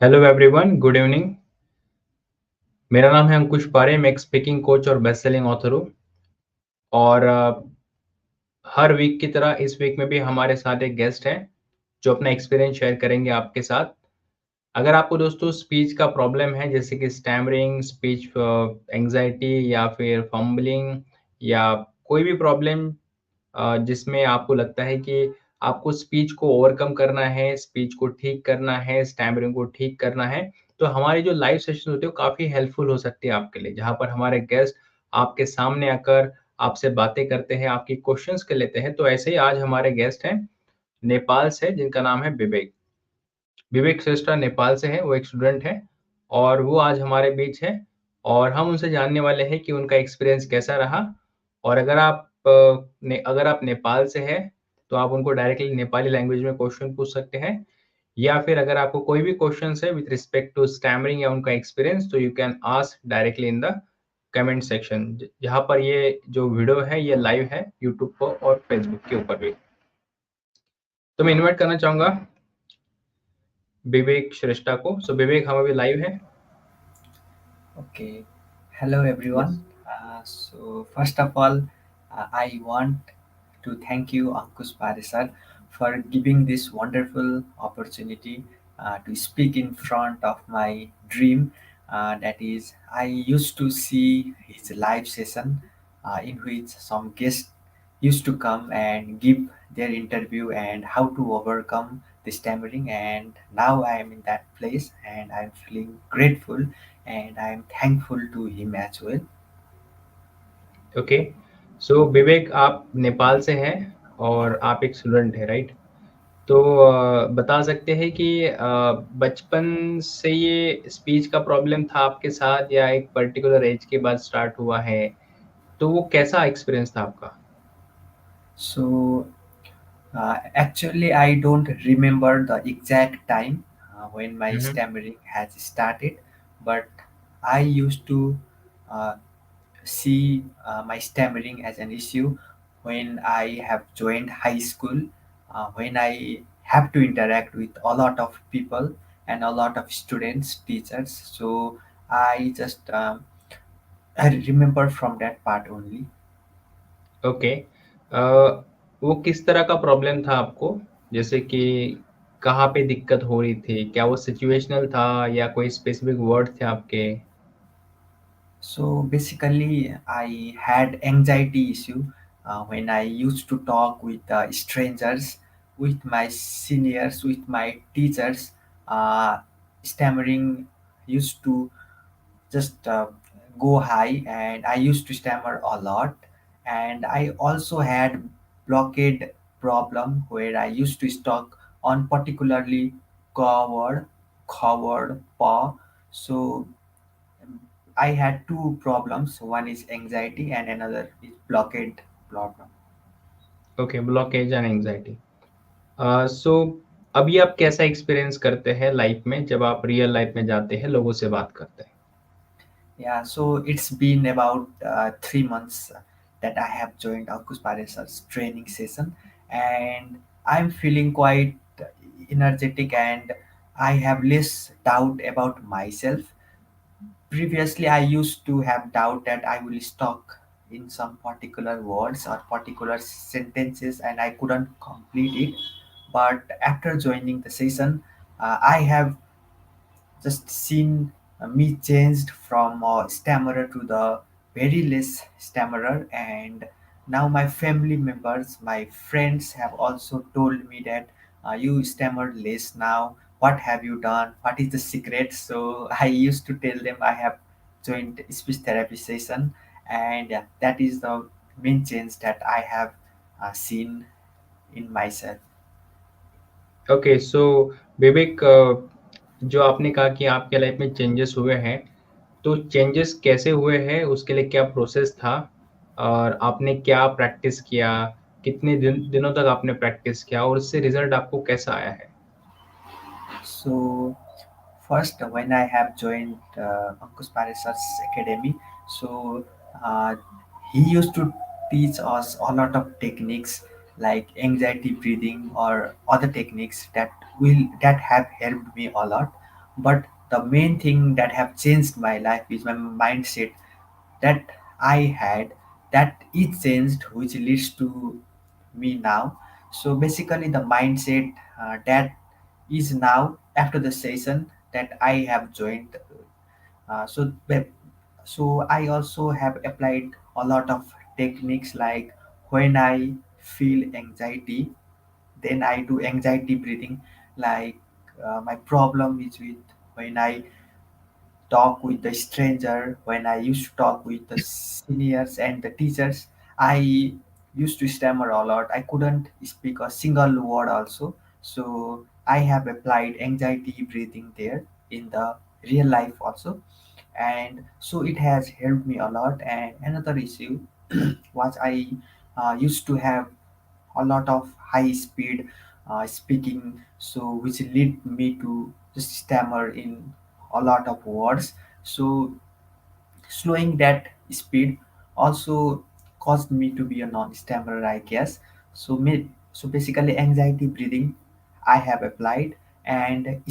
Hello everyone, good evening. मेरा नाम है अंकुश पारे, मैं एक स्पीकिंग कोच और बेस्ट सेलिंग ऑथर हूँ। और हर वीक की तरह इस वीक में भी हमारे साथ एक गेस्ट हैं, जो अपना एक्सपीरियंस शेयर करेंगे आपके साथ। अगर आपको दोस्तों स्पीच का प्रॉब्लम है, जैसे कि स्टैमरिंग, स्पीच एंग्जायटी या फिर फंबलिंग या कोई भी प्रॉब्लम जिसमें आपको लगता है कि आपको स्पीच को ओवरकम करना है, स्पीच को ठीक करना है, स्टैमरिंग को ठीक करना है, तो हमारी जो लाइव सेशन होते हैं, वो काफ़ी हेल्पफुल हो सकती है आपके लिए। जहाँ पर हमारे गेस्ट आपके सामने आकर आपसे बातें करते हैं, आपकी क्वेश्चंस के लेते हैं। तो ऐसे ही आज हमारे गेस्ट हैं नेपाल से, जिनका नाम है विवेक। विवेक श्रेष्ठा नेपाल से हैं, वो एक स्टूडेंट हैं और वो आज हमारे बीच हैं और हम उनसे जानने वाले हैं कि उनका एक्सपीरियंस कैसा रहा। और अगर आप नेपाल से हैं, तो आप उनको डायरेक्टली नेपाली लैंग्वेज में क्वेश्चन पूछ सकते हैं या फिर अगर आपको कोई भी क्वेश्चन्स है विथ रिस्पेक्ट टू स्टैमरिंग या उनका एक्सपीरियंस, तो you can ask directly in the comment section. जहाँ पर ये जो वीडियो है, ये लाइव है यूट्यूब पर और फेसबुक के ऊपर भी। तो मैं इन्वाइट करना चाहूँगा विवेक श्रेष्ठा को। सो विवेक, हम अभी लाइव हैं। Okay, hello yes. everyone. So first of all, I want to thank you, Ankush Parisar, for giving this wonderful opportunity to speak in front of my dream. That is, I used to see his live session in which some guests used to come and give their interview and how to overcome the stammering. And now I am in that place and I'm feeling grateful and I'm thankful to him as well. Okay. So Vivek, आप नेपाल से हैं और आप एक student हैं, right? तो बता सकते हैं कि बचपन से ये स्पीच का प्रॉब्लम था आपके साथ या एक पर्टिकुलर एज के बाद स्टार्ट हुआ है? तो वो कैसा एक्सपीरियंस था आपका? So actually, I don't remember the exact time when my hmm, hmm. stammering has started, but I used to uh, see my stammering as an issue when I have joined high school, when I have to interact with a lot of people and a lot of students, teachers. So I just I remember from that part only. Okay. वो किस तरह का problem था आपको? जैसे कि कहाँ पे दिक्कत हो रही थी? क्या वो सिचुएशनल था या कोई स्पेसिफिक वर्ड थे आपके? So basically, I had anxiety issue when I used to talk with strangers, with my seniors, with my teachers. Uh, Stammering used to just go high, and I used to stammer a lot. And I also had blockade problem where I used to stuck on particularly covered, covered paw. So I had two problems. One is anxiety and another is blockade problem. Okay, blockage and anxiety. So अभी आप कैसा experience करते हैं life में जब आप real life में जाते हैं, लोगों से बात करते हैं? Yeah, so it's been about 3 months that I have joined Ankush Paresar's training session, and I'm feeling quite energetic and I have less doubt about myself. Previously, I used to have doubt that I will stuck in some particular words or particular sentences and I couldn't complete it. But after joining the session, I have just seen me changed from a stammerer to the very less stammerer. And now my family members, my friends have also told me that you stammer less now. What have you done? What is the secret? So I used to tell them I have joined speech therapy session, and that is the main change that I have seen in myself. Okay, so Vivek, जो आपने कहा कि आपके life में changes हुए हैं, तो changes कैसे हुए हैं? उसके लिए क्या प्रोसेस था? और आपने क्या प्रैक्टिस किया? कितने दिनों तक आपने प्रैक्टिस किया और उससे रिज़ल्ट आपको कैसा आया है? So first, when I have joined Ankush Parisar's academy, so uh, he used to teach us a lot of techniques like anxiety breathing or other techniques that have helped me a lot. But the main thing that have changed my life is my mindset that I had, that is changed, which leads to me now. So basically, the mindset that is now after the session that I have joined. So I also have applied a lot of techniques, like when I feel anxiety, then I do anxiety breathing. Like my problem is with when I talk with the stranger, when I used to talk with the seniors and the teachers, I used to stammer a lot. I couldn't speak a single word also. So I have applied anxiety breathing there in the real life also. And so it has helped me a lot. And another issue was I used to have a lot of high speed speaking, so which lead me to just stammer in a lot of words. So slowing that speed also caused me to be a non-stammerer, I guess. So basically, anxiety breathing I have applied, and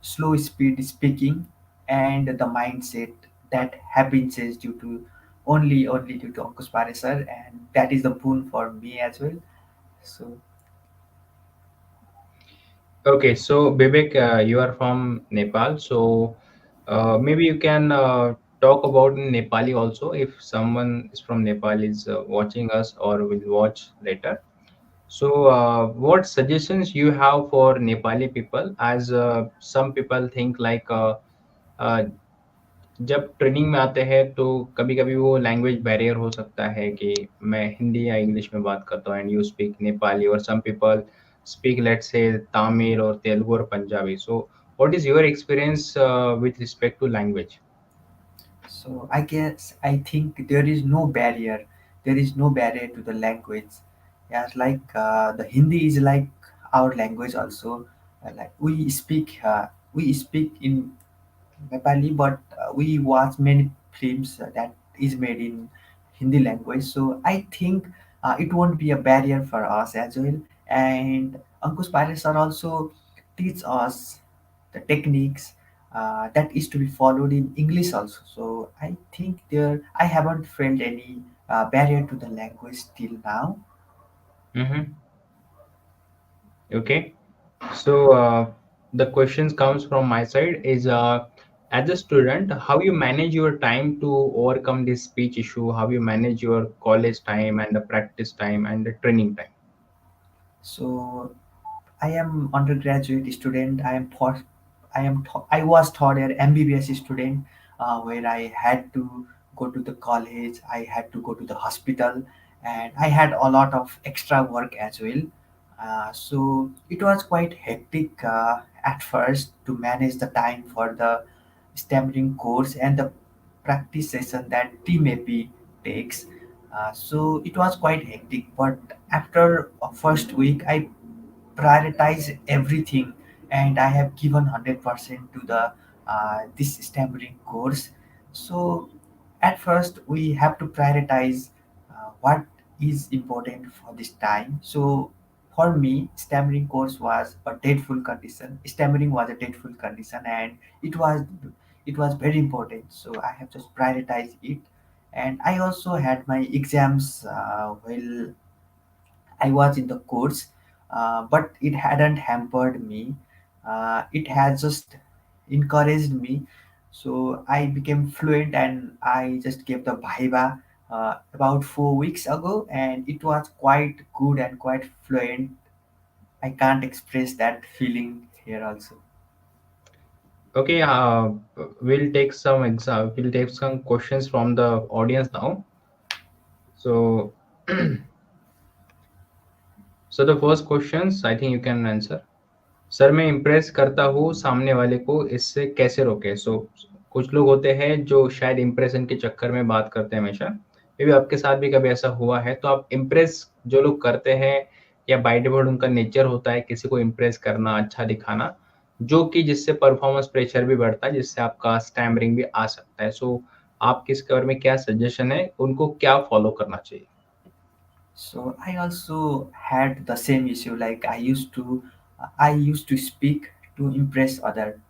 slow speed speaking, and the mindset that have been changed due to only due to Ankush Paresar, and that is the boon for me as well. So Okay, so Vivek, you are from Nepal, so maybe you can talk about in Nepali also if someone is from Nepal is watching us or will watch later. So, what suggestions you have for Nepali people? As some people think like uh, जब training में आते हैं तो कभी-कभी वो language barrier हो सकता है कि मैं हिंदी या इंग्लिश में बात करता हूँ एंड यू स्पीक नेपाली और some people speak let's say Tamil और तेलुगु और Punjabi. So what is your experience with respect to language? So I guess I think there is no barrier. There is no barrier to the language. Yeah, like the Hindi is like our language also. Like we speak in Nepali, but we watch many films that is made in Hindi language. So I think it won't be a barrier for us as well. And Ankush Paris sir also teach us the techniques that is to be followed in English also. So I think there I haven't felt any barrier to the language till now. Mm-hmm. Okay. So the questions comes from my side is as a student, how you manage your time to overcome this speech issue, how you manage your college time and the practice time and the training time. So I am undergraduate student. I was third year MBBS student, where I had to go to the college. I had to go to the hospital, and I had a lot of extra work as well. So it was quite hectic at first to manage the time for the stammering course and the practice session that TMAP takes. So it was quite hectic, but after a first week, I prioritize everything, and I have given 100% to the this stammering course. So at first we have to prioritize what is important for this time. So for me, stammering course was a dreadful condition. Stammering was a dreadful condition, and it was very important. So I have just prioritized it, and I also had my exams well, I was in the course, but it hadn't hampered me. It has just encouraged me. So I became fluent, and I just gave the Viva about 4 weeks ago, and it was quite good and quite fluent. I can't express that feeling here also. Okay, we'll take some questions from the audience now. So, so the first questions, I think you can answer. Sir मैं impress करता हूँ सामने वाले को, इससे कैसे रोके? सो कुछ लोग होते हैं जो शायद इम्प्रेशन के चक्कर में बात करते हैं हमेशा, मे बी आपके साथ भी कभी ऐसा हुआ है, तो आप इम्प्रेस जो लोग करते हैं या बाय डिफॉल्ट उनका नेचर होता है किसी को इम्प्रेस करना, अच्छा दिखाना, जो कि जिससे परफॉर्मेंस प्रेशर भी बढ़ता है, जिससे आपका स्टैमरिंग भी आ सकता है. सो आपके इसके बारे में क्या सजेशन है, उनको क्या फॉलो करना चाहिए? So I also had the same issue. Like I used to speak to impress other.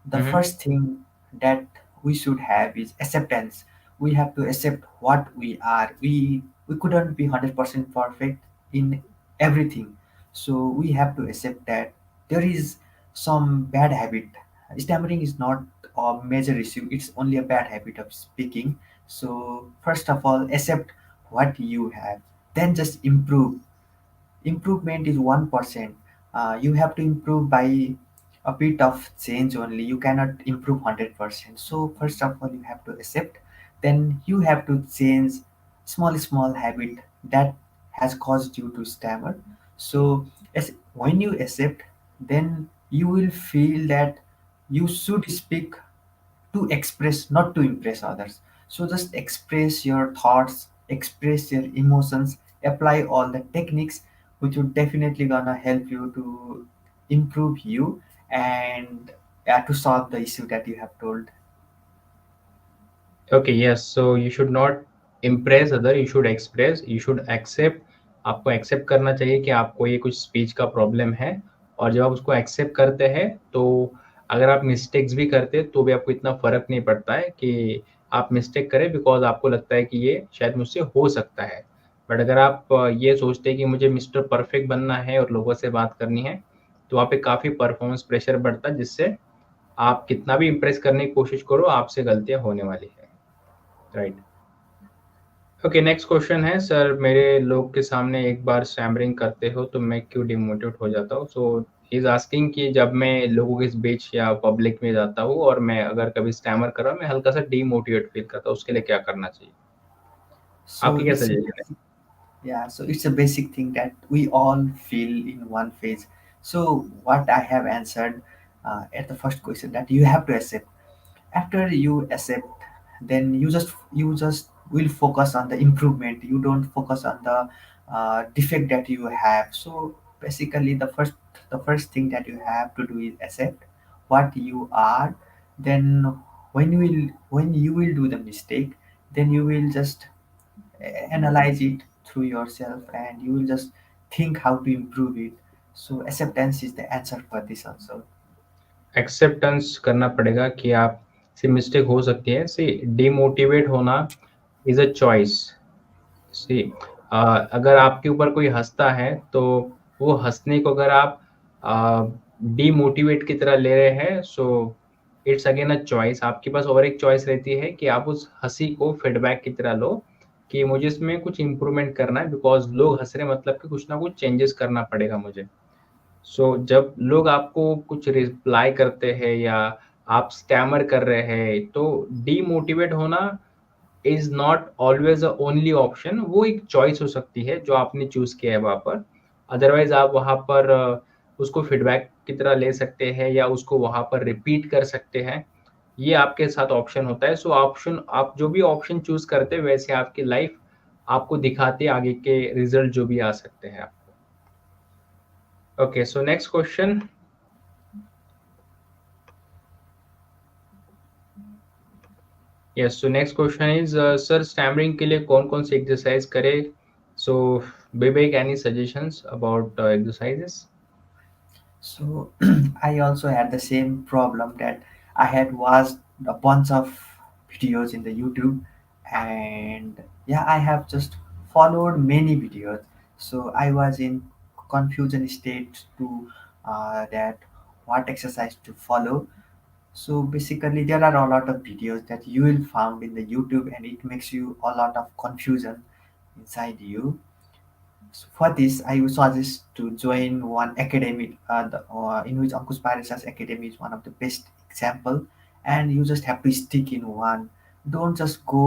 the Mm-hmm. first thing that we should have is acceptance. We have to accept what we are. We couldn't be 100% perfect in everything, so we have to accept that there is some bad habit. Stammering is not a major issue, it's only a bad habit of speaking. So first of all, accept what you have, then just improve. Improvement is 1%. You have to improve by a bit of change only. You cannot improve 100%. So first of all, you have to accept, then you have to change small habit that has caused you to stammer. So as when you accept, then you will feel that you should speak to express, not to impress others. So just express your thoughts, express your emotions, apply all the techniques, which would definitely gonna help you to improve you and to solve the issue that you have told. Okay, yes, so you should not impress other, you should express, you should accept. आपको accept करना चाहिए कि आपको ये कुछ speech का problem है, और जब आप उसको एक्सेप्ट करते हैं तो अगर आप मिस्टेक्स भी करते हैं तो भी आपको इतना फ़र्क नहीं पड़ता है कि आप मिस्टेक करें, बिकॉज़ आपको लगता है कि ये शायद मुझसे हो सकता है। बट अगर आप ये सोचते हैं कि मुझे मिस्टर परफेक्ट बनना है और लोगों से बात करनी है, तो वहाँ पे काफ़ी परफॉर्मेंस प्रेशर बढ़ता है, जिससे आप कितना भी इम्प्रेस करने की कोशिश करो, आपसे गलतियाँ होने वाली है। राइट। ओके, नेक्स्ट क्वेश्चन है, सर मेरे लोग के सामने एक बार स्टैमरिंग करते हो तो मैं क्यों डिमोटिवेट हो जाता हूँ? सो ही इज़ आस्किंग कि जब मैं लोगों के बीच या पब्लिक में जाता हूँ और मैं अगर कभी स्टैमर कर रहा हूँ, मैं हल्का-सा डिमोटिवेट फील करता हूँ, उसके लिए क्या करना चाहिए? So आपकी क्या it's सजेशन है? Yeah, so it's a basic thing that we all feel in one phase. So what I have answered at the first question, that you have to accept. After you accept, then you just will focus on the improvement. You don't focus on the defect that you have. So basically, the first thing that you have to do is accept what you are. Then when you will do the mistake, then you will just analyze it through yourself, and you will just think how to improve it. So acceptance is the answer for this also. Acceptance करना पड़ेगा कि आप से mistake हो सकती है। सी demotivate होना is a choice. सी अगर आपके ऊपर कोई हँसता है, तो वो हँसने को अगर आप डिमोटिवेट की तरह ले रहे हैं, so it's again a choice. आपके पास और एक चॉइस रहती है कि आप उस हँसी को फीडबैक की तरह लो कि मुझे इसमें कुछ इम्प्रूवमेंट करना है, बिकॉज़ लोग हँस रहे हैं, मतलब कि कुछ ना कुछ चेंजेस करना पड़ेगा मुझे। सो जब लोग आपको कुछ रिप्लाई करते हैं या आप स्टैमर कर रहे हैं, तो डिमोटिवेट होना is not always a only option. वो एक चॉइस हो सकती है जो आपने चूज़ किया है वहाँ पर। अदरवाइज़ आप वहाँ पर उसको फीडबैक की तरह ले सकते हैं या उसको वहाँ पर रिपीट कर सकते हैं। ये आपके साथ ऑप्शन होता है। सो ऑप्शन, आप जो भी ऑप्शन चूज़ करते हैं, वैसे आपकी लाइफ़ आपको दिखाती है आगे के रिज़ल्ट जो भी आ सकते हैं आपको। Okay, so next question. Yes, so next question is sir stammering के लिए कौन-कौन सी एक्सरसाइज़ करें? So Vivek, any suggestions about exercises? So I also had the same problem, that I had watched a bunch of videos in the YouTube, and yeah, I have just followed many videos. So I was in confusion state to that what exercise to follow. So basically, there are a lot of videos that you will found in the YouTube, and it makes you a lot of confusion inside you. So for this, I would suggest to join one academy, in which Ankush Parisas Academy is one of the best example, and you just have to stick in one. Don't just go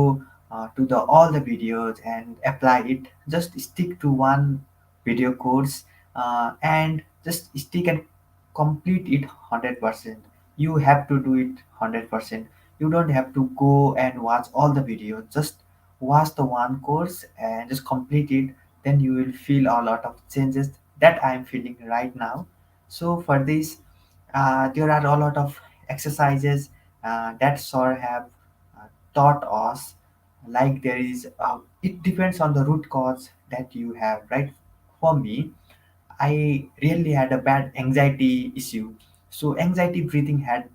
to the all the videos and apply it. Just stick to one video course, and just stick and complete it 100%. You have to do it 100%. You don't have to go and watch all the videos. Just watch the one course and just complete it, then you will feel a lot of changes that I am feeling right now. So for this, there are a lot of exercises that sir have taught us. Like there is, it depends on the root cause that you have, right? For me, I really had a bad anxiety issue. So anxiety breathing had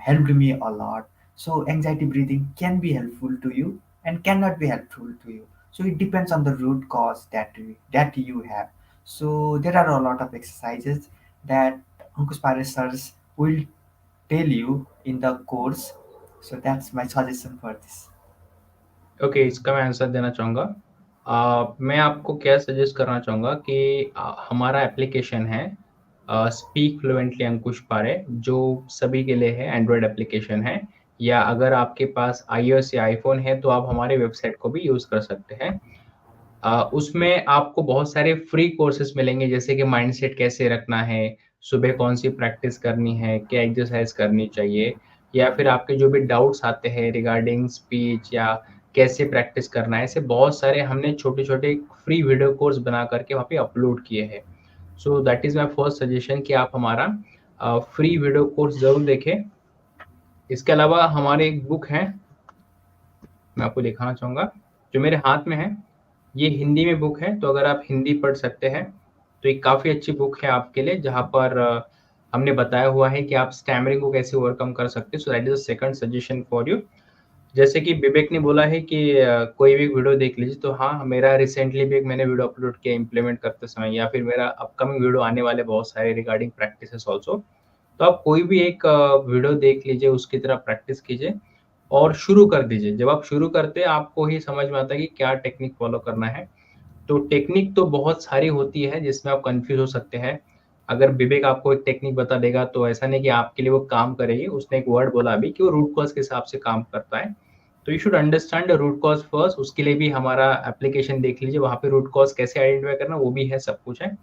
helped me a lot. So anxiety breathing can be helpful to you and cannot be helpful to you. So it depends on the root cause that you have. So there are a lot of exercises that Ankush Paresh sirs will tell you in the course. So that's my suggestion for this. Okay, इसका मैं answer देना चाहूँगा। मैं आपको क्या suggest करना चाहूँगा कि हमारा एप्लीकेशन है स्पीक फ्लुएंटली अंकुश पारे, जो सभी के लिए है, एंड्रॉयड एप्लीकेशन है, या अगर आपके पास आईओएस या आईफ़ोन है, तो आप हमारे वेबसाइट को भी यूज़ कर सकते हैं। उसमें आपको बहुत सारे फ्री कोर्सेज़ मिलेंगे, जैसे कि माइंडसेट कैसे रखना है, सुबह कौन-सी प्रैक्टिस करनी है, क्या एक्सरसाइज़ करनी चाहिए, या फिर आपके जो भी डाउट्स आते हैं रिगार्डिंग स्पीच या कैसे प्रैक्टिस करना है, ऐसे बहुत सारे हमने छोटे-छोटे फ्री वीडियो कोर्स बना कर के वहाँ पे अपलोड किए हैं। So that is my first suggestion कि आप हमारा फ्री वीडियो कोर्स ज़रूर देखें। इसके अलावा हमारे एक बुक है, मैं आपको दिखाना चाहूँगा, जो मेरे हाथ में है। ये हिंदी में बुक है, तो अगर आप हिंदी पढ़ सकते हैं, तो ये काफ़ी अच्छी बुक है आपके लिए, जहाँ पर हमने बताया हुआ है कि आप स्टैमरिंग को कैसे ओवरकम कर सकते हैं। So that is the second suggestion for you. जैसे कि विवेक ने बोला है कि कोई भी वीडियो देख लीजिए, तो हाँ, मेरा रिसेंटली भी एक मैंने वीडियो अपलोड किया इम्प्लीमेंट करते समय, या फिर मेरा अपकमिंग वीडियो आने वाले बहुत सारे रिगार्डिंग प्रैक्टिसेस ऑल्सो। तो आप कोई भी एक वीडियो देख लीजिए, उसकी तरह प्रैक्टिस कीजिए और शुरू कर दीजिए। जब आप शुरू करते हैं, आपको ही समझ में आता है कि क्या टेक्निक फ़ॉलो करना है। तो टेक्निक तो बहुत सारी होती है, जिसमें आप कन्फ्यूज़ हो सकते हैं। अगर विवेक आपको एक टेक्निक बता देगा, तो ऐसा नहीं कि आपके लिए वो काम करेगी। उसने एक वर्ड बोला अभी कि वो रूट कॉज़ के हिसाब से काम करता है। तो you should understand the root cause first. उसके लिए भी हमारा एप्लीकेशन देख लीजिए, वहाँ पे रूट कॉज़ कैसे आइडेंटिफ़ाई करना, वो भी है, सब कुछ है।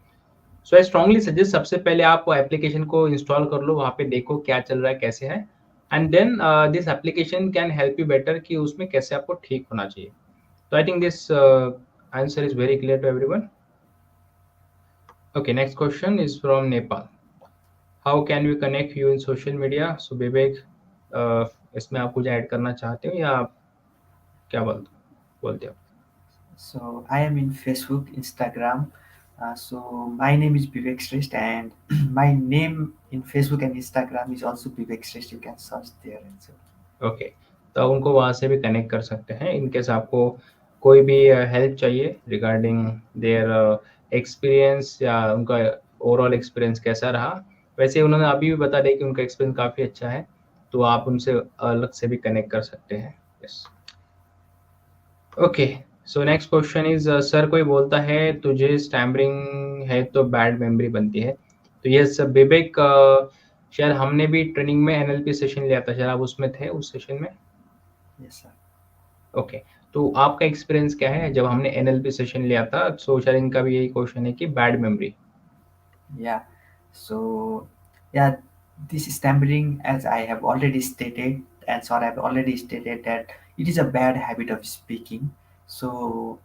सो आई स्ट्रांगली सजेस्ट सबसे पहले आप एप्लीकेशन को इंस्टॉल कर लो, वहाँ पे देखो क्या चल रहा है, कैसे है, and then this application can help you better कि उसमें कैसे आपको ठीक होना चाहिए। तो I think this answer is very clear to everyone. Okay, next question is from Nepal. How can we connect you in social media? So Vivek, इसमें आप कुछ ऐड करना चाहते हो या आप क्या बोलते हो? So I am in Facebook, Instagram. So my name is Vivek Shrestha, and my name in Facebook and Instagram is also Vivek Shrestha. You can search there as well. Okay, तो आप उनको वहाँ से भी कनेक्ट कर सकते हैं in case आपको कोई भी हेल्प चाहिए रिगार्डिंग देयर एक्सपीरियंस, या उनका ओवरऑल एक्सपीरियंस कैसा रहा। वैसे उन्होंने अभी भी बता दिया कि उनका एक्सपीरियंस काफ़ी अच्छा है, तो आप उनसे अलग से भी कनेक्ट कर सकते हैं। Yes, okay. So next question is, sir कोई बोलता है तुझे स्टैमरिंग है तो बैड मेमोरी बनती है। तो यस विवेक, शायद हमने भी ट्रेनिंग में एनएलपी सेशन लिया था, शायद आप उसमें थे उस सेशन में। Yes, sir. ओके, तो आपका एक्सपीरियंस क्या है जब हमने एनएलपी सेशन लिया था? सो शायद इनका भी यही क्वेश्चन है कि bad memory. Yeah. So yeah, this stammering, as I have already stated, and sorry, I've already stated that it is a bad habit of speaking. So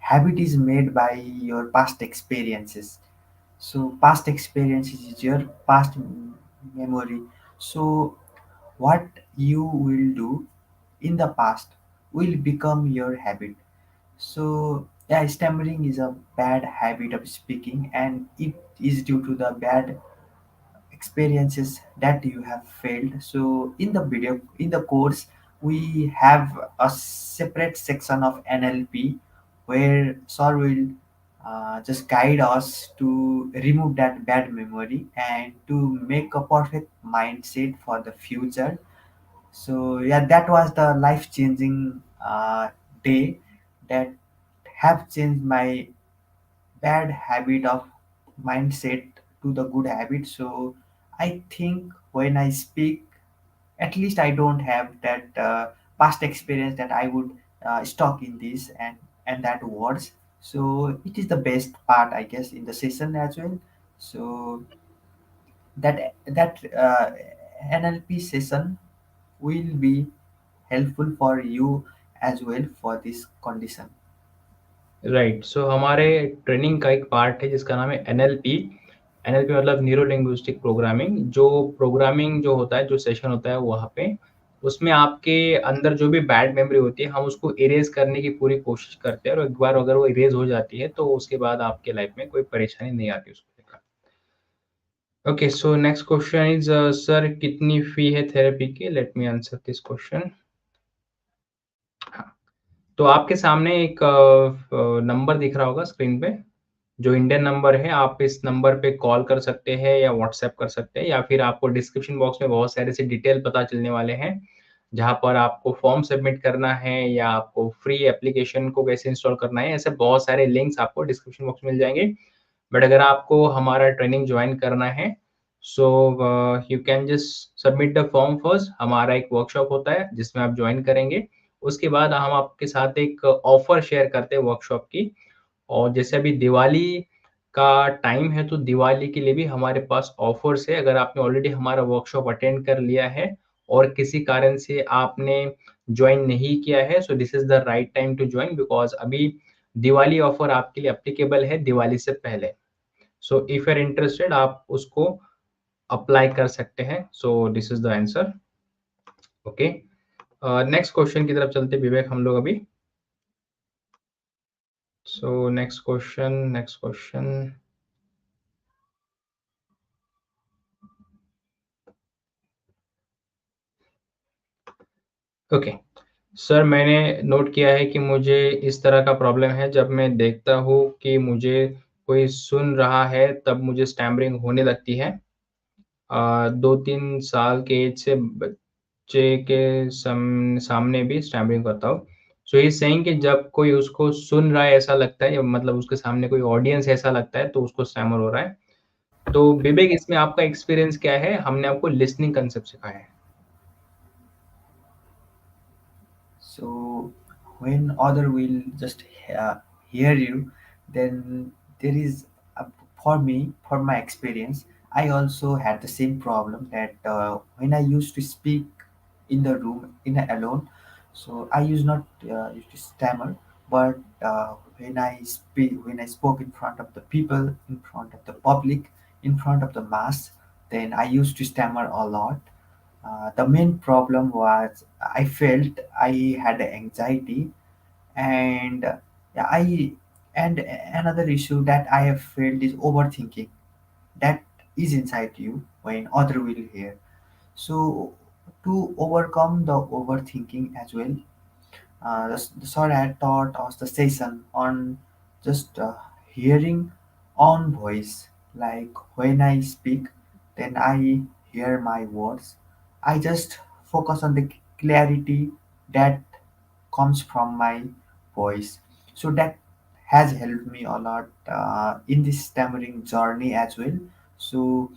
habit is made by your past experiences. So past experiences is your past memory. So what you will do in the past will become your habit. So yeah, stammering is a bad habit of speaking, and it is due to the bad experiences that you have failed. So in the video, in the course, we have a separate section of NLP where sir will just guide us to remove that bad memory and to make a perfect mindset for the future. So yeah, that was the life changing day that have changed my bad habit of mindset to the good habit. So I think when I speak, at least I don't have that past experience that I would stock in this and that words. So it is the best part, I guess, in the session as well. So that NLP session will be helpful for you as well for this condition. Right, so हमारे training का एक part है जिसका नाम है NLP. NLP मतलब neuro linguistic programming. जो programming जो होता है, जो सेशन होता है वहाँ पे, उसमें आपके अंदर जो भी बैड मेमोरी होती है, हम उसको इरेज करने की पूरी कोशिश करते हैं, और एक बार अगर वो इरेज हो जाती है, तो उसके बाद आपके लाइफ में कोई परेशानी नहीं आती उसको लेकर। Okay, so next question is sir कितनी फी है थेरेपी की? Let me answer this question. हाँ, तो आपके सामने एक नंबर दिख रहा होगा स्क्रीन पे, जो इंडियन नंबर है। आप इस नंबर पे कॉल कर सकते हैं या व्हाट्सएप कर सकते हैं, या फिर आपको डिस्क्रिप्शन बॉक्स में बहुत सारे से डिटेल पता चलने वाले हैं, जहाँ पर आपको फॉर्म सबमिट करना है या आपको फ्री एप्लीकेशन को कैसे इंस्टॉल करना है, ऐसे बहुत सारे लिंक्स आपको डिस्क्रिप्शन बॉक्स में मिल जाएँगे। बट अगर आपको हमारा ट्रेनिंग जॉइन करना है, so you can just submit the form first. हमारा एक वर्कशॉप होता है जिसमें आप जॉइन करेंगे। उसके बाद हम आपके साथ एक ऑफर शेयर करते हैं वर्कशॉप की। और जैसे अभी दिवाली का टाइम है, तो दिवाली के लिए भी हमारे पास ऑफर्स है। अगर आपने ऑलरेडी हमारा वर्कशॉप अटेंड कर लिया है और किसी कारण से आपने जॉइन नहीं किया है, so this is the right time to join, because अभी दिवाली ऑफर आपके लिए एप्लीकेबल है दिवाली से पहले। So if you are interested, आप उसको अप्लाई कर सकते हैं। So this is the answer. Okay, next question की तरफ चलते हैं विवेक हम लोग अभी। So next question. Okay, sir मैंने नोट किया है कि मुझे इस तरह का प्रॉब्लम है, जब मैं देखता हूँ कि मुझे कोई सुन रहा है तब मुझे स्टैमरिंग होने लगती है। 2-3 साल के एज से बच्चे के सामने भी स्टैमरिंग करता हूँ। सो ही इज़ सेइंग कि जब कोई उसको सुन रहा है ऐसा लगता है, या मतलब उसके सामने कोई ऑडियंस ऐसा लगता है, तो उसको स्टैमर हो रहा है। तो विवेक, इसमें आपका एक्सपीरियंस क्या है? हमने आपको लिसनिंग कांसेप्ट सिखाया है। So when other will just hear you, then there is a, for me, for my experience, I also had the same problem that when I used to speak in the room in a alone, so I used not used to stammer, but when I spoke in front of the people, in front of the public, in front of the mass, then I used to stammer a lot. The main problem was I felt I had anxiety, and I and another issue that I have felt is overthinking that is inside you when other will hear. So to overcome the overthinking as well, the sir had taught us the session on just hearing own voice. Like when I speak, then I hear my words. I just focus on the clarity that comes from my voice. So that has helped me a lot in this stammering journey as well. So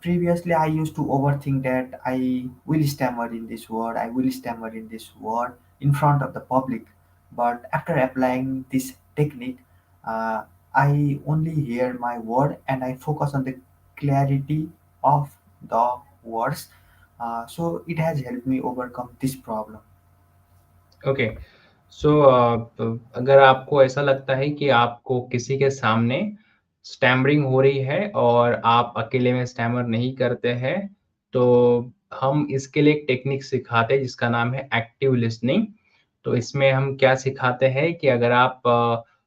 previously I used to overthink that I will stammer in this word, I will stammer in this word in front of the public. But after applying this technique, I only hear my word and I focus on the clarity of the words. So it has helped me overcome this problem. Okay, so अगर आपको ऐसा लगता है कि आपको किसी के सामने स्टैमरिंग हो रही है और आप अकेले में स्टैमर नहीं करते हैं, तो हम इसके लिए एक टेक्निक सिखाते हैं जिसका नाम है एक्टिव लिसनिंग। तो इसमें हम क्या सिखाते हैं कि अगर आप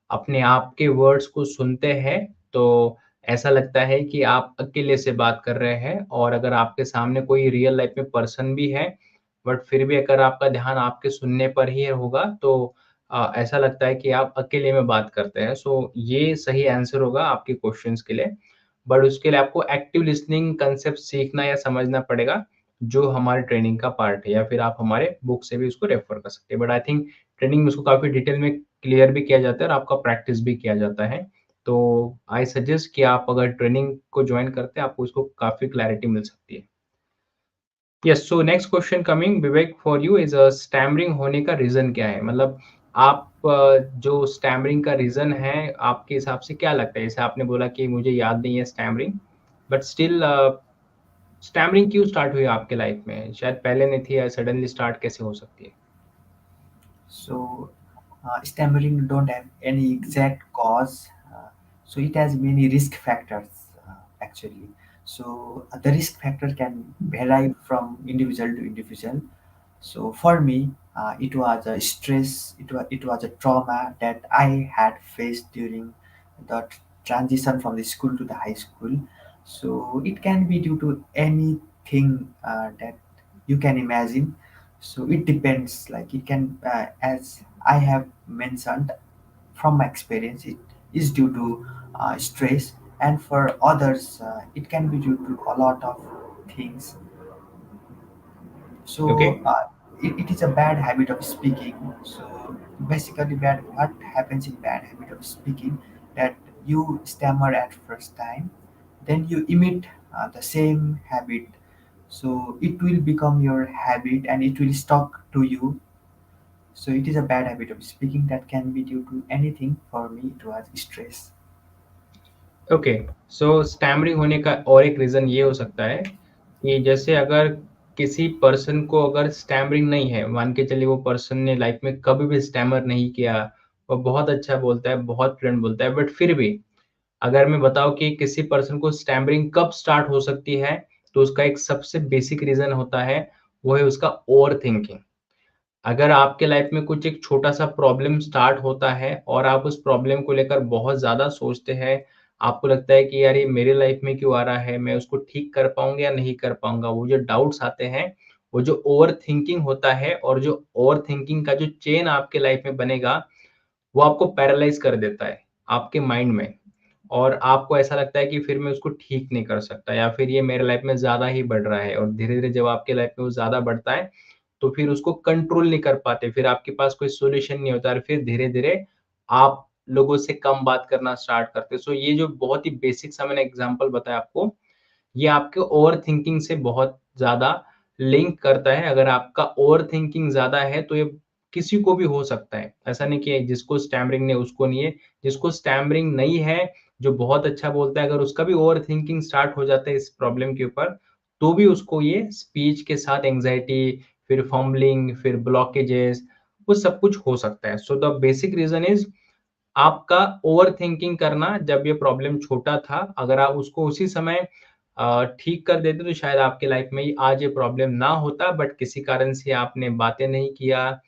अपने आप के वर्ड्स को सुनते हैं, तो ऐसा लगता है कि आप अकेले से बात कर रहे हैं, और अगर आपके सामने कोई रियल लाइफ में पर्सन भी है, बट फिर भी अगर आपका ध्यान आपके सुनने पर ही होगा, तो ऐसा लगता है कि आप अकेले में बात करते हैं। सो ये सही आंसर होगा आपके क्वेश्चंस के लिए। बट उसके लिए आपको एक्टिव लिसनिंग कांसेप्ट सीखना या समझना पड़ेगा, जो हमारे ट्रेनिंग का पार्ट है, या फिर आप हमारे बुक से भी उसको रेफर कर सकते हैं। बट आई थिंक ट्रेनिंग में उसको काफ़ी डिटेल में क्लियर भी किया जाता है और आपका प्रैक्टिस भी किया जाता है। तो आई सजेस्ट कि आप अगर ट्रेनिंग को जॉइन करते हैं, आपको इसको काफ़ी क्लैरिटी मिल सकती है। Yes, so next question coming Vivek for you is stammering होने का रीजन क्या है? मतलब आप जो स्टैमरिंग का रीजन है, आपके हिसाब से क्या लगता है? जैसे आपने बोला कि मुझे याद नहीं है स्टैमरिंग, बट स्टिल स्टैमरिंग क्यों स्टार्ट हुई आपके लाइफ में? शायद पहले नहीं थी, या सडनली स्टार्ट कैसे हो सकती है? So stammering don't have any exact cause. So it has many risk factors actually. So the risk factor can vary from individual to individual. So for me, it was a stress. It was a trauma that I had faced during the transition from the school to the high school. So it can be due to anything that you can imagine. So it depends. Like it can, as I have mentioned, from my experience, it is due to stress, and for others, it can be due to a lot of things. So Okay. it is a bad habit of speaking. So basically, bad what happens in bad habit of speaking, that you stammer at first time, then you emit the same habit. So it will become your habit and it will stuck to you. So it is a bad habit of speaking that can be due to anything. For me, it was stress. Okay, so stammering होने का और एक reason ये हो सकता है कि जैसे अगर किसी पर्सन को अगर स्टैमरिंग नहीं है, मान के चलिए वो पर्सन ने लाइफ में कभी भी स्टैमर नहीं किया, वो बहुत अच्छा बोलता है, बहुत फ्लुएंट बोलता है, बट फिर भी अगर मैं बताऊँ कि किसी पर्सन को स्टैमरिंग कब स्टार्ट हो सकती है, तो उसका एक सबसे बेसिक रीज़न होता है, वो है उसका ओवरथिंकिंग। अगर आपके लाइफ में कुछ एक छोटा-सा प्रॉब्लम स्टार्ट होता है और आप उस प्रॉब्लम को लेकर बहुत ज़्यादा सोचते हैं, आपको लगता है कि यार ये मेरे लाइफ में क्यों आ रहा है? मैं उसको ठीक कर पाऊँगा या नहीं कर पाऊँगा? वो जो डाउट्स आते हैं, वो जो ओवरथिंकिंग होता है और जो ओवरथिंकिंग का जो चेन आपके लाइफ में बनेगा, वो आपको पैरालाइज़ कर देता है, आपके माइंड में। और आपको ऐसा लगता है कि फिर मैं उसको ठीक नहीं कर सकता या फिर ये मेरे लाइफ में ज़्यादा ही बढ़ रहा है और धीरे-धीरे जब आपके लाइफ में वो ज़्यादा बढ़ता है, तो फिर उसको कंट्रोल नहीं कर पाते, फिर आपके पास कोई सॉल्यूशन नहीं होता और फिर धीरे-धीरे आप लोगों से कम बात करना स्टार्ट करते हो। सो ये जो बहुत ही बेसिक सा मैंने एग्ज़ाम्पल बताया आपको, ये आपके ओवरथिंकिंग से बहुत ज़्यादा लिंक करता है। अगर आपका ओवरथिंकिंग ज़्यादा है, तो ये किसी को भी हो सकता है। ऐसा नहीं कि जिसको स्टैमरिंग नहीं है, उसको नहीं है। जिसको स्टैमरिंग नहीं है, जो बहुत अच्छा बोलता है, अगर उसका भी ओवरथिंकिंग स्टार्ट हो जाता है इस प्रॉब्लम के ऊपर, तो भी उसको ये स्पीच के साथ एंग्ज़ायटी, फिर फंबलिंग, फिर ब्लॉकेजेस, वो सब कुछ हो सकता है। So the basic reason is आपका ओवरथिंकिंग करना जब ये प्रॉब्लम छोटा था, अगर आप उसको उसी समय ठीक कर देते तो शायद आपके लाइफ में आज ये प्रॉब्लम ना होता, बट किसी कारण से आपने बातें नहीं किया,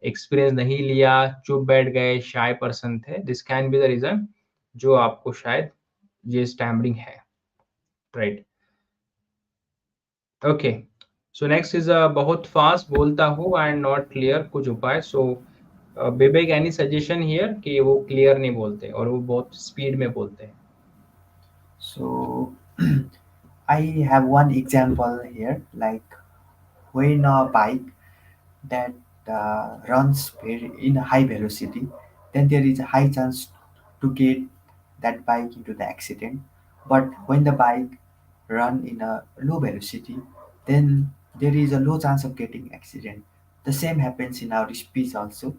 एक्सपीरियंस नहीं लिया, चुप बैठ गए, शाय पर्सन थे। This can be the reason जो आपको शायद ये स्टैमरिंग है, right? Okay, so next is बहुत फास्ट बोलता हूँ एंड नॉट क्लियर कुछ उपाय। सो विवेक एनी सजेशन हियर कि वो क्लियर नहीं बोलते और वो बहुत स्पीड में बोलते हैं? So I have one example here, like when a bike that runs very in a high velocity, then there is a high chance to get that bike into the accident. But when the bike run in a low velocity, then there is a low chance of getting accident. The same happens in our speech also.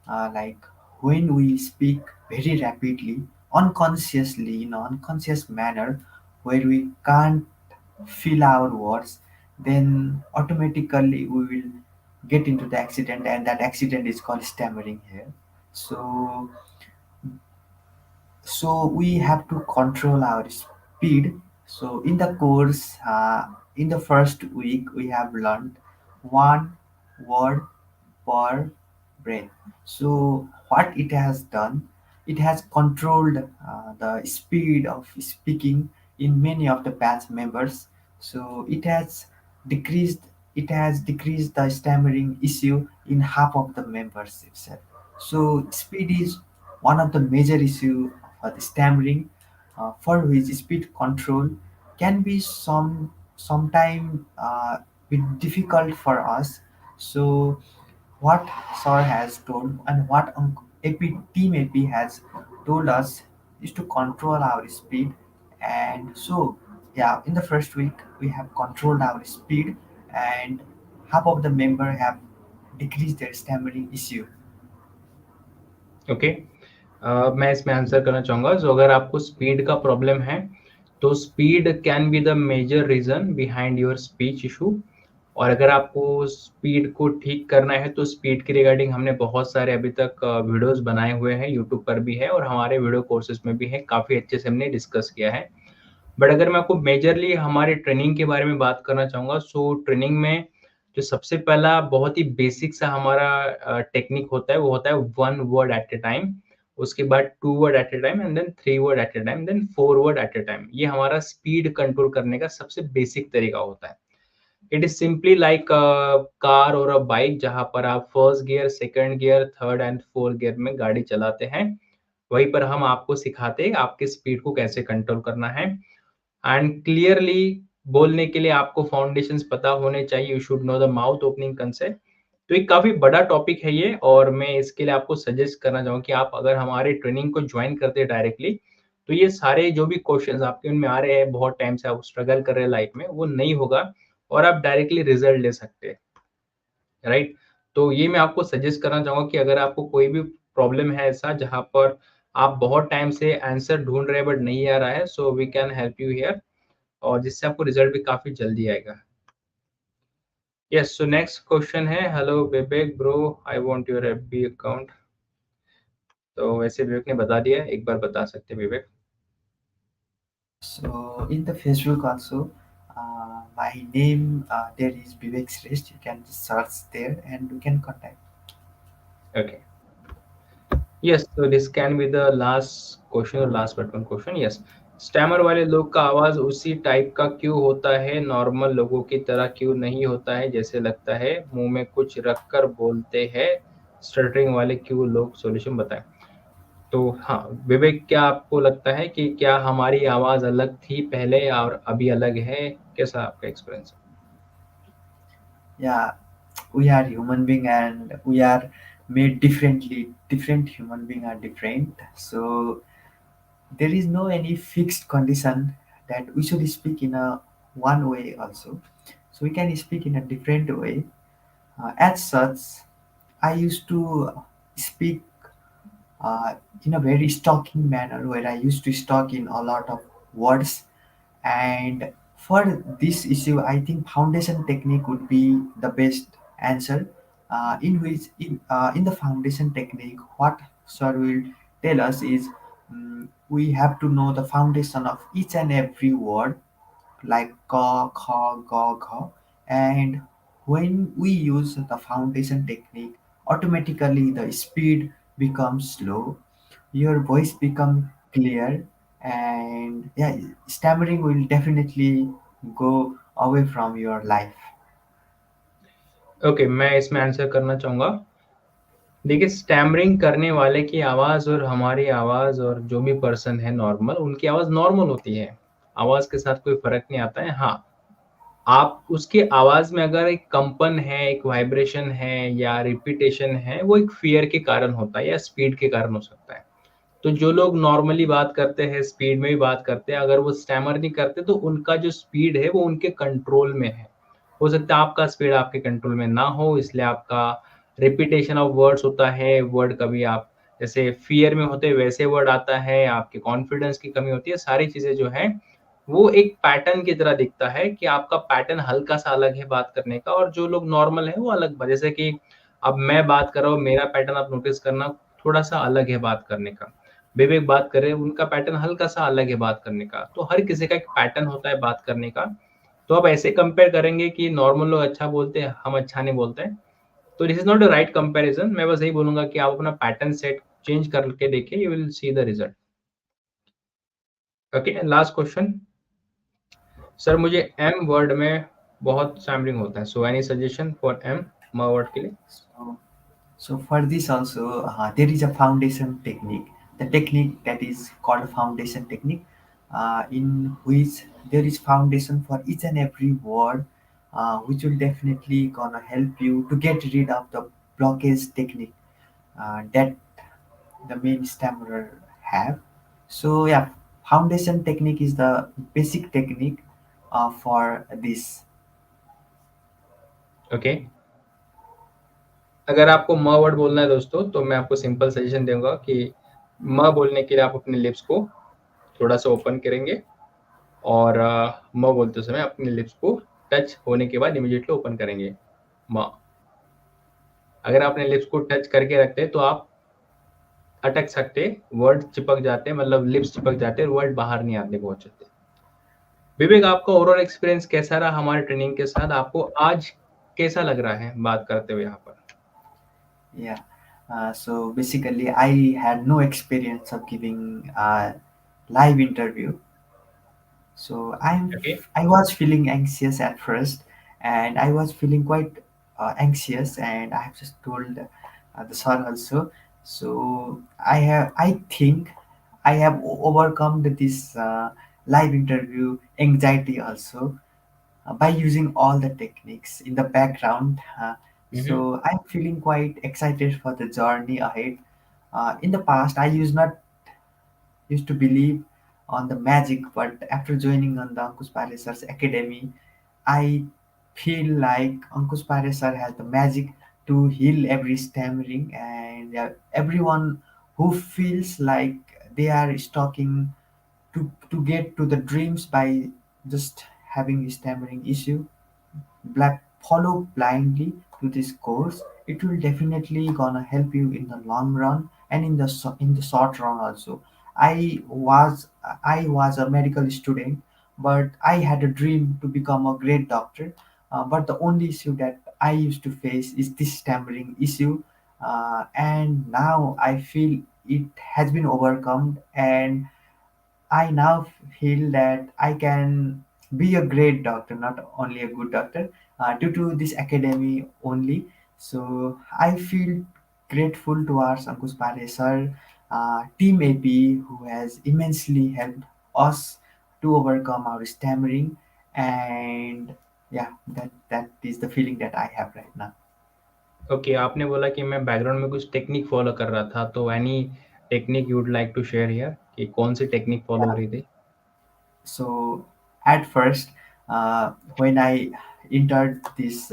Like when we speak very rapidly, unconsciously, in an unconscious manner, where we can't feel our words, then automatically we will get into the accident, and that accident is called stammering here. So so we have to control our speed. So in the course, in the first week, we have learned one word per breath. So what it has done, it has controlled the speed of speaking in many of the batch members. So it has decreased the stammering issue in half of the members itself. So speed is one of the major issue for the stammering, for which speed control can be sometime bit difficult for us. So what Sir has told and what AP Team AP has told us is to control our speed. And so, yeah, in the first week we have controlled our speed, and half of the member have decreased their stammering issue. Okay, मैं इसमें answer करना चाहूँगा। सो अगर आपको speed का problem है, तो speed can be the major reason behind your speech issue. और अगर आपको स्पीड को ठीक करना है, तो स्पीड के रिगार्डिंग हमने बहुत सारे अभी तक वीडियोज़ बनाए हुए हैं, यूट्यूब पर भी है और हमारे वीडियो कोर्सेज़ में भी है, काफ़ी अच्छे से हमने डिस्कस किया है। बट अगर मैं आपको मेजरली हमारे ट्रेनिंग के बारे में बात करना चाहूँगा, सो ट्रेनिंग में जो सबसे पहला बहुत ही बेसिक सा हमारा टेक्निक होता है, वो होता है one word at a time. उसके बाद 2 word at a time and then 3 word at a time, then 4 word at a time. ये हमारा स्पीड कंट्रोल करने का सबसे बेसिक तरीका होता है। It is simply like a car और अ बाइक, जहाँ पर आप first gear, second gear, third and fourth gear में गाड़ी चलाते हैं। वहीं पर हम आपको सिखाते हैं आपकी स्पीड को कैसे कंट्रोल करना है। एंड क्लियरली बोलने के लिए आपको फाउंडेशंस पता होने चाहिए। You should know the mouth opening concept. तो एक काफ़ी बड़ा टॉपिक है ये, और मैं इसके लिए आपको सजेस्ट करना चाहूँगा कि आप अगर हमारे ट्रेनिंग को ज्वाइन करते हैं डायरेक्टली, तो ये सारे जो भी क्वेश्चंस आपके मन में आ रहे हैं, बहुत टाइम से आप स्ट्रगल कर रहे हैं लाइफ में, वो नहीं होगा और आप डायरेक्टली रिजल्ट ले सकते हैं, राइट? तो ये मैं आपको सजेस्ट करना चाहूँगा कि अगर आपको कोई भी प्रॉब्लम है ऐसा जहाँ पर आप बहुत टाइम से आंसर ढूँढ रहे हैं बट नहीं आ रहा है, so we can help you here, और जिससे आपको रिजल्ट भी काफ़ी जल्दी आएगा। यस, सो नेक्स्ट क्वेश्चन है, hello Vivek bro, I want your FB account. तो वैसे विवेक ने बता दिया है, एक बार बता सकते हैं विवेक? So in the Facebook also, my name there is Vivek Shrestha. You can just search there and you can contact. Okay, yes, तो this can be the last question और last but one question. Yes, stammer वाले लोग का आवाज उसी type का क्यों होता है, नॉर्मल लोगों की तरह क्यों नहीं होता है, जैसे लगता है मुंह में कुछ रख कर बोलते हैं, स्टटरिंग वाले क्यों लोग, सॉल्यूशन बताएं। तो हाँ विवेक, क्या आपको लगता है कि क्या हमारी आवाज अलग थी पहले और अभी अलग है? कैसा आपका एक्सपीरियंस है? Yeah, we are human being and we are made differently. Different human being are different. So there is no any fixed condition that we should speak in a one way also. So we can speak in a different way. As such, I used to speak uh, in a very stalking manner where I used to stalk in a lot of words. And for this issue, I think foundation technique would be the best answer. In the foundation technique, what sir will tell us is we have to know the foundation of each and every word like ka, kha, ga, gha. And when we use the foundation technique, automatically the speed becomes slow, your voice becomes clear, and yeah, stammering will definitely go away from your life. Okay, मैं इसमें answer करना चाहूंगा। देखिए, stammering करने वाले की आवाज़ और हमारी आवाज़ और जो भी पर्सन है नॉर्मल, उनकी आवाज़ नॉर्मल होती है। आवाज़ के साथ कोई फ़र्क नहीं आता है। हाँ, आप उसकी आवाज़ में अगर एक कंपन है, एक वाइब्रेशन है या रिपिटेशन है, वो एक फ़ियर के कारण होता है या स्पीड के कारण हो सकता है। तो जो लोग नॉर्मली बात करते हैं, स्पीड में भी बात करते हैं, अगर वो स्टैमर नहीं करते तो उनका जो स्पीड है वो उनके कंट्रोल में है। हो सकता है आपका स्पीड आपके कंट्रोल में ना हो, इसलिए आपका रिपिटेशन ऑफ वर्ड्स होता है, वर्ड कभी आप जैसे फ़ियर में होते हैं वैसे वर्ड आता है, आपके कॉन्फिडेंस की कमी होती है, सारी चीज़ें जो हैं वो एक पैटर्न की तरह दिखता है कि आपका पैटर्न हल्का-सा अलग है बात करने का, और जो लोग नॉर्मल हैं वो अलग जैसे कि अब मैं बात कर रहा हूँ, मेरा पैटर्न आप नोटिस करना थोड़ा-सा अलग है बात करने का। विवेक बात कर रहे हैं, उनका पैटर्न हल्का-सा अलग है बात करने का। तो हर किसी का एक पैटर्न होता है बात करने का। तो आप ऐसे कंपेयर करेंगे कि नॉर्मल लोग अच्छा बोलते हैं, हम अच्छा नहीं बोलते हैं। तो this is not a right comparison. मैं बस यही बोलूँगा कि आप अपना पैटर्न सेट चेंज करके देखिए, you will see the result. Okay, last question. Sir मुझे एम वर्ड में बहुत स्टैमरिंग होता है। So any suggestion for M म वर्ड के लिए? So, so for this also, there is a foundation technique. The technique that is called foundation technique, in which there is foundation for each and every word, which will definitely gonna help you to get rid of the blockage technique that the main stammerer have. So yeah, foundation technique is the basic technique for this. Okay, अगर आपको म word बोलना है दोस्तों, तो मैं आपको simple suggestion दूँगा कि म बोलने के लिए आप अपने लिप्स को थोड़ा-सा ओपन करेंगे, और म बोलते समय अपने लिप्स को टच होने के बाद इमीडिएटली ओपन करेंगे, म। अगर आपने लिप्स को टच करके रखते हैं, तो आप अटक सकते, वर्ड चिपक जाते, मतलब लिप्स चिपक जाते, वर्ड बाहर नहीं आते बहुत जल्दी। विवेक, आपका ओवरऑल एक्सपीरियंस कैसा रहा हमारे ट्रेनिंग के साथ? आपको आज कैसा लग रहा है बात करते हुए यहाँ पर? Yeah. So basically, I had no experience of giving a live interview. So Okay. I was feeling anxious at first, and I was feeling quite anxious, and I have just told the sir also. So I think I have overcome this live interview anxiety also by using all the techniques in the background. Mm-hmm. So I'm feeling quite excited for the journey ahead. In the past, I used to believe on the magic, but after joining on the Ankush Pare Sir's Academy, I feel like Ankush Pare Sir has the magic to heal every stammering, and everyone who feels like they are stalking to get to the dreams by just having a stammering issue, black follow blindly to this course. It will definitely gonna help you in the long run and in in the short run also. I was a medical student, but I had a dream to become a great doctor. But the only issue that I used to face is this stammering issue, and now I feel it has been overcome, and I now feel that I can be a great doctor, not only a good doctor, due to this academy only. So I feel grateful towards Ankush Pare sir, Team AP, who has immensely helped us to overcome our stammering, and yeah, that is the feeling that I have right now. Okay, आपने बोला कि मैं background में कुछ technique follow कर रहा था, तो any technique you would like to share here कि कौन सी टेक्निक फॉलो Yeah. करी थी? So at first, when I entered this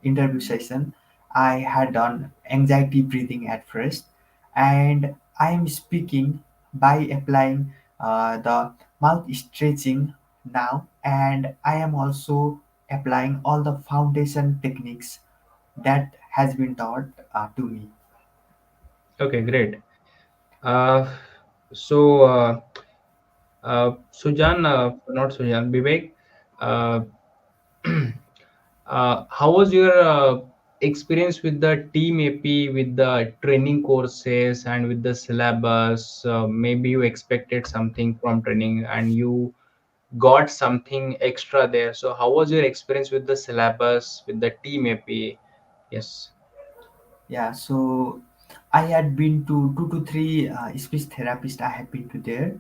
interview session, I had done anxiety breathing at first, and I am speaking by applying the mouth stretching now, and I am also applying all the foundation techniques that has been taught to me. Okay, great. So Sujan, not Sujan, Vivek, uh, how was your experience with the team AP, with the training courses and with the syllabus? Maybe you expected something from training and you got something extra there. So how was your experience with the syllabus, with the team AP? Yes. Yeah, so I had been to 2 to 3 speech therapists. I have been to there.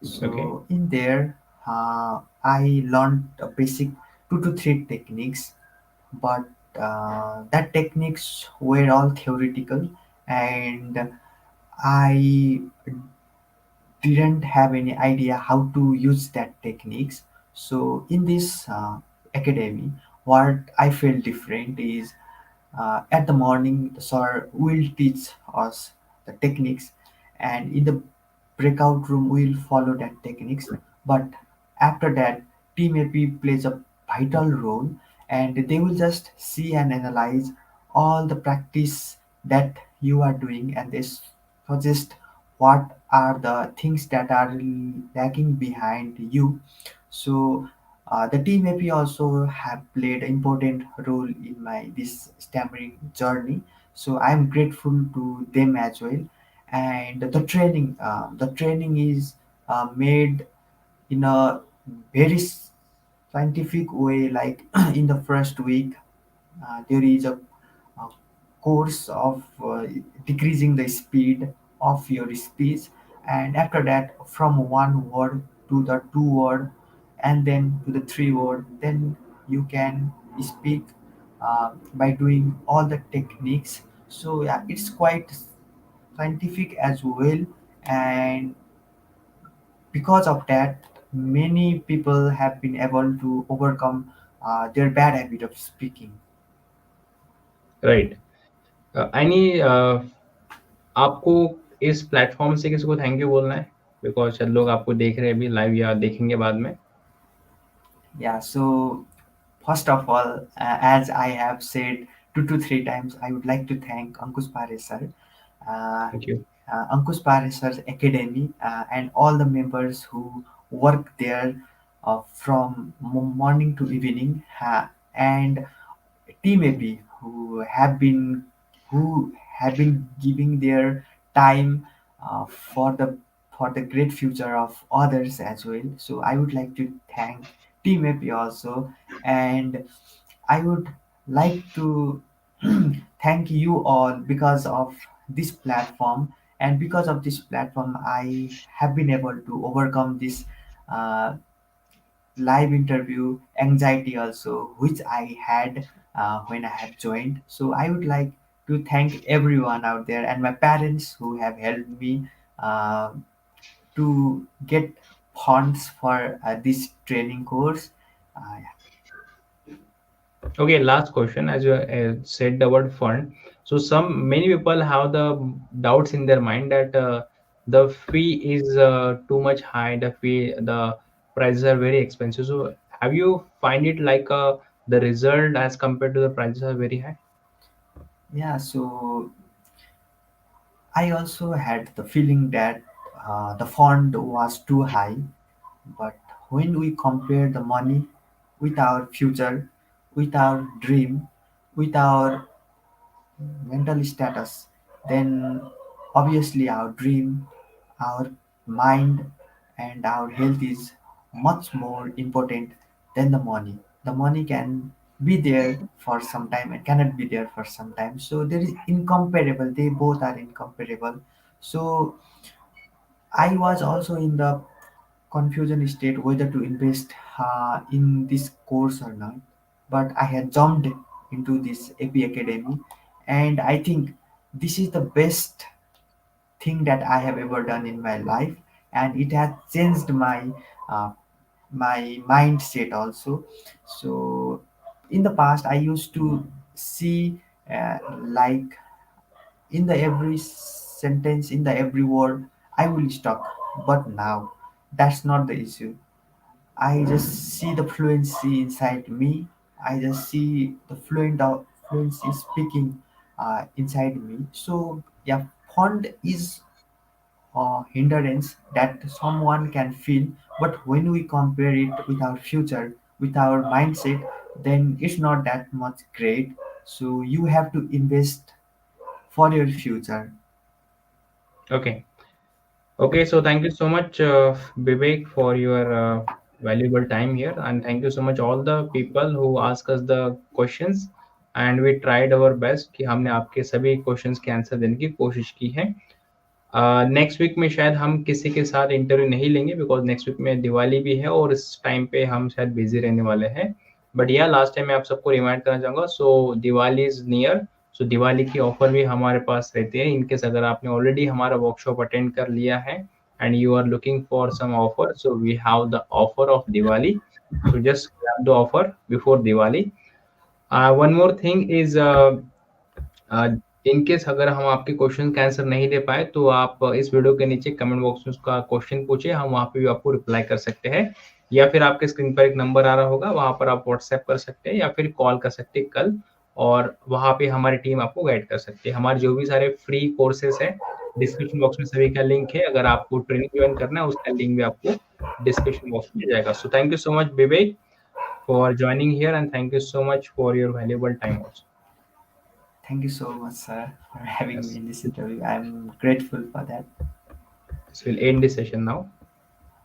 Okay. So in there, I learned a basic 2 to 3 techniques, but that techniques were all theoretical, and I didn't have any idea how to use that techniques. So in this academy, what I felt different is at the morning, the sir will teach us the techniques, and in the breakout room, we'll follow that techniques. But after that, Team AP plays a vital role, and they will just see and analyze all the practice that you are doing, and they suggest what are the things that are lagging behind you. So the team AP also have played an important role in my this stammering journey. So I'm grateful to them as well. And the training is made in a very scientific way. Like in the first week, there is a course of decreasing the speed of your speech, and after that from one word to the two word, and then to the three word, then you can speak by doing all the techniques. So yeah, it's quite scientific as well, and because of that, many people have been able to overcome their bad habit of speaking. Right. Any आपको इस platform से किसी को thank you बोलना है? Because शायद लोग आपको देख रहे हैं अभी लाइव या देखेंगे बाद में. Yeah, so first of all, as I have said 2 to 3 times, I would like to thank Ankush Pare sir, uh, thank you. Ankush Pare sir's academy, and all the members who work there from morning to evening, and Team AP who have been giving their time for the great future of others as well. So I would like to thank Team AP also, and I would like to thank you all because of this platform, and because of this platform I have been able to overcome this uh, live interview anxiety also which I had when I have joined. So I would like to thank everyone out there and my parents who have helped me uh, to get funds for this training course. Yeah. Okay, last question. As you said the word fund, so some many people have the doubts in their mind that the fee is too much high. The prices are very expensive. So have you find it like the result as compared to the prices are very high? Yeah, so I also had the feeling that the fund was too high, but when we compare the money with our future, with our dream, with our mental status, then obviously our dream, our mind, and our health is much more important than the money. The money can be there for some time and cannot be there for some time. So there is incomparable. They both are incomparable. So I was also in the confusion state whether to invest in this course or not. But I had jumped into this AP Academy, and I think this is the best thing that I have ever done in my life, and it has changed uh, my mindset also. So in the past, I used to see like in the every sentence, in the every word, I will stop. But now, that's not the issue. I just see the fluency inside me. I just see the fluency speaking inside me. So yeah, font is a hindrance that someone can feel, but when we compare it with our future, with our mindset, then it's not that much great. So you have to invest for your future. Okay. Okay, so thank you so much, Vivek, for your valuable time here, and thank you so much all the people who ask us the questions, and we tried our best कि हमने आपके सभी questions के answer देने की कोशिश की है। नेक्स्ट वीक में शायद हम किसी के साथ इंटरव्यू नहीं लेंगे बिकॉज नेक्स्ट वीक में दिवाली भी है और इस टाइम पे हम शायद बिजी रहने वाले हैं। बट या लास्ट टाइम मैं आप सबको रिमाइंड करना चाहूँगा, सो दिवाली इज नियर, सो दिवाली की ऑफर भी हमारे पास रहती है। इनकेस अगर आपने ऑलरेडी हमारा वर्कशॉप अटेंड कर लिया है and you are looking for some offer, so we have the offer of Diwali, so just grab the offer before Diwali. One more thing is in case अगर हम आपके क्वेश्चन का आंसर नहीं दे पाए तो आप इस वीडियो के नीचे कमेंट बॉक्स में उसका क्वेश्चन पूछिए, हम वहाँ पे भी आपको रिप्लाई कर सकते हैं। या फिर आपके स्क्रीन पर एक नंबर आ रहा होगा, वहाँ पर आप व्हाट्सएप कर सकते हैं या फिर कॉल कर सकते हैं कल, और वहाँ पे हमारी टीम आपको गाइड कर सकती है। हमारे जो भी सारे फ्री कोर्सेज हैं, डिस्क्रिप्शन बॉक्स में सभी का लिंक है। अगर आपको ट्रेनिंग ज्वाइन करना है उसका लिंक भी आपको डिस्क्रिप्शन बॉक्स में मिल जाएगा। So thank you so much Vivek for joining here and thank you so much for your valuable time also. Thank you so much, sir, for having me yes, in this interview. I'm grateful for that. This will and this session now.